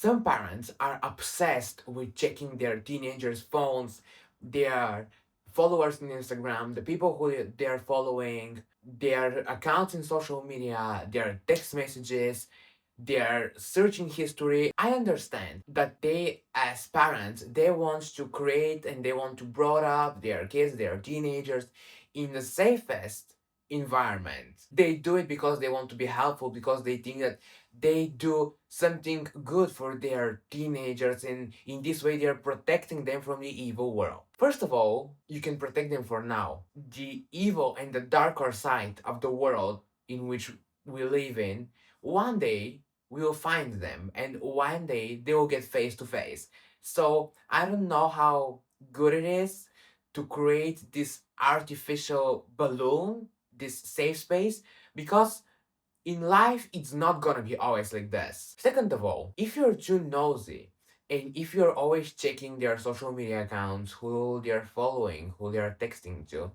Some parents are obsessed with checking their teenagers' phones, their followers on Instagram, the people who they are following, their accounts in social media, their text messages, their searching history. I understand that they, as parents, they want to create and they want to brought up their kids, their teenagers, in the safest environment. They do it because they want to be helpful, because they think that they do something good for their teenagers, and in this way they are protecting them from the evil world. First of all, you can protect them for now. The evil and the darker side of the world in which we live in, one day we will find them, and one day they will get face to face. So I don't know how good it is to create this artificial balloon, this safe space, because in life it's not gonna be always like this. Second of all, if you're too nosy and if you're always checking their social media accounts, who they're following, who they're texting to,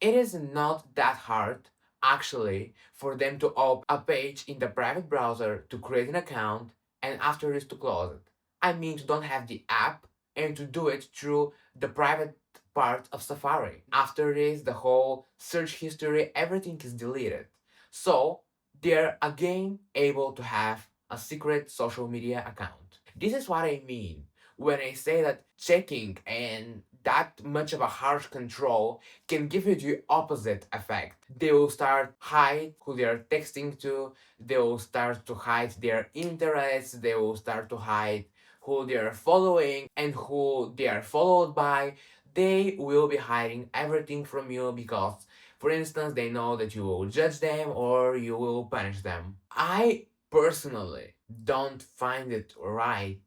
it is not that hard, actually, for them to open a page in the private browser, to create an account, and after this to close it. I mean, to don't have the app and to do it through the private part of Safari. After this, the whole search history, everything is deleted. So, they're again able to have a secret social media account. This is what I mean when I say that checking and that much of a harsh control can give you the opposite effect. They will start hide who they are texting to, they will start to hide their interests, they will start to hide who they are following and who they are followed by. They will be hiding everything from you because, for instance, they know that you will judge them or you will punish them. I personally don't find it right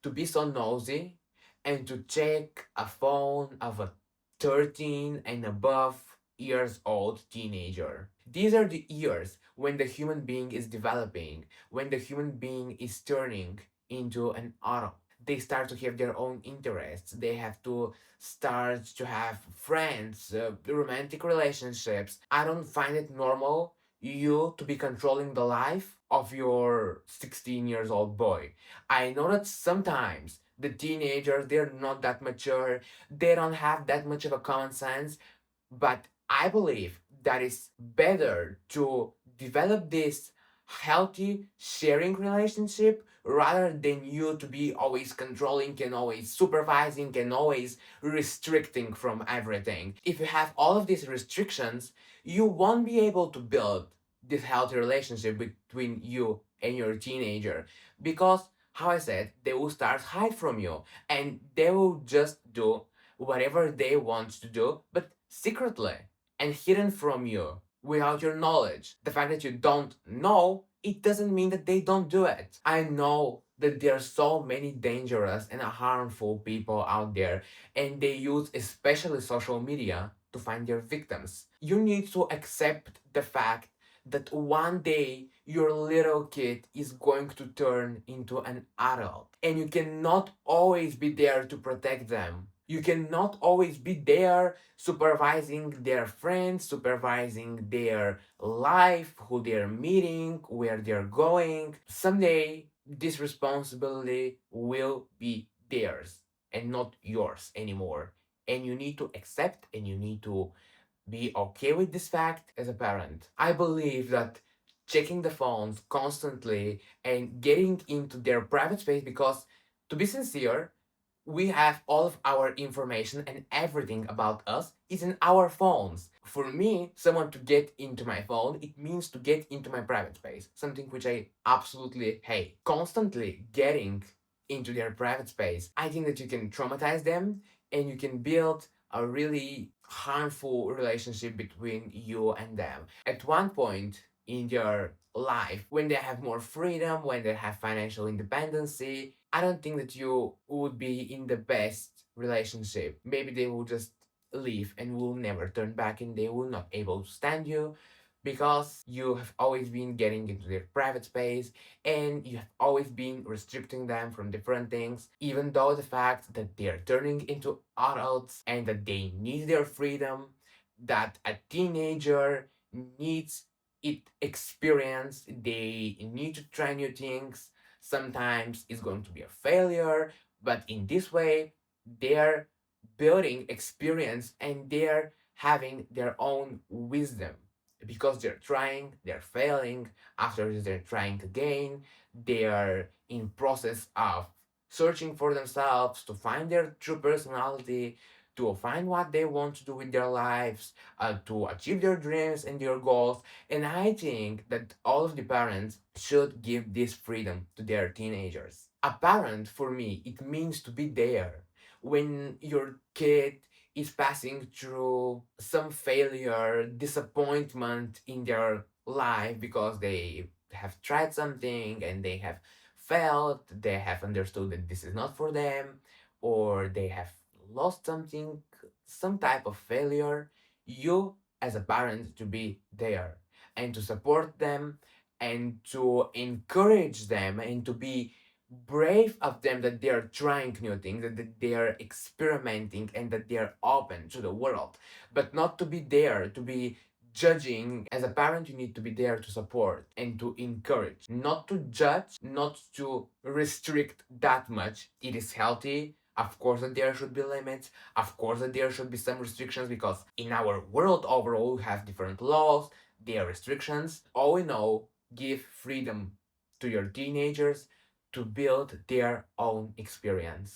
to be so nosy and to check a phone of a 13 and above years old teenager. These are the years when the human being is developing, when the human being is turning into an adult. They start to have their own interests. They have to start to have friends, romantic relationships. I don't find it normal you to be controlling the life of your 16 years old boy. I know that sometimes the teenagers, they're not that mature, they don't have that much of a common sense, but I believe that it's better to develop this healthy sharing relationship rather than you to be always controlling and always supervising and always restricting from everything. If you have all of these restrictions, you won't be able to build this healthy relationship between you and your teenager, because how I said, they will start hide from you and they will just do whatever they want to do, but secretly and hidden from you without your knowledge. The fact that you don't know, it doesn't mean that they don't do it. I know that there are so many dangerous and harmful people out there, and they use especially social media to find their victims. You need to accept the fact that one day your little kid is going to turn into an adult, and you cannot always be there to protect them. You cannot always be there supervising their friends, supervising their life, who they're meeting, where they're going. Someday, this responsibility will be theirs and not yours anymore. And you need to accept and you need to be okay with this fact as a parent. I believe that checking the phones constantly and getting into their private space, because to be sincere, we have all of our information and everything about us is in our phones. For me, someone to get into my phone, it means to get into my private space, something which I absolutely hate. Constantly getting into their private space, I think that you can traumatize them and you can build a really harmful relationship between you and them. At one point in their life, when they have more freedom, when they have financial independency, I don't think that you would be in the best relationship. Maybe they will just leave and will never turn back and they will not able to stand you because you have always been getting into their private space and you have always been restricting them from different things, even though the fact that they are turning into adults and that they need their freedom, that a teenager needs it experience, they need to try new things. Sometimes it's going to be a failure, but in this way, they're building experience and they're having their own wisdom because they're trying, they're failing, after this they're trying again, they're in process of searching for themselves to find their true personality, to find what they want to do with their lives, to achieve their dreams and their goals. And I think that all of the parents should give this freedom to their teenagers. A parent, for me, it means to be there when your kid is passing through some failure, disappointment in their life because they have tried something and they have failed, they have understood that this is not for them, or they have lost something, some type of failure. You, as a parent, to be there and to support them and to encourage them and to be brave of them that they are trying new things, that they are experimenting and that they are open to the world, but not to be there to be judging. As a parent, you need to be there to support and to encourage, not to judge, not to restrict that much. It is healthy, of course, that there should be limits, of course that there should be some restrictions, because in our world overall we have different laws, there are restrictions. All we know, give freedom to your teenagers to build their own experience.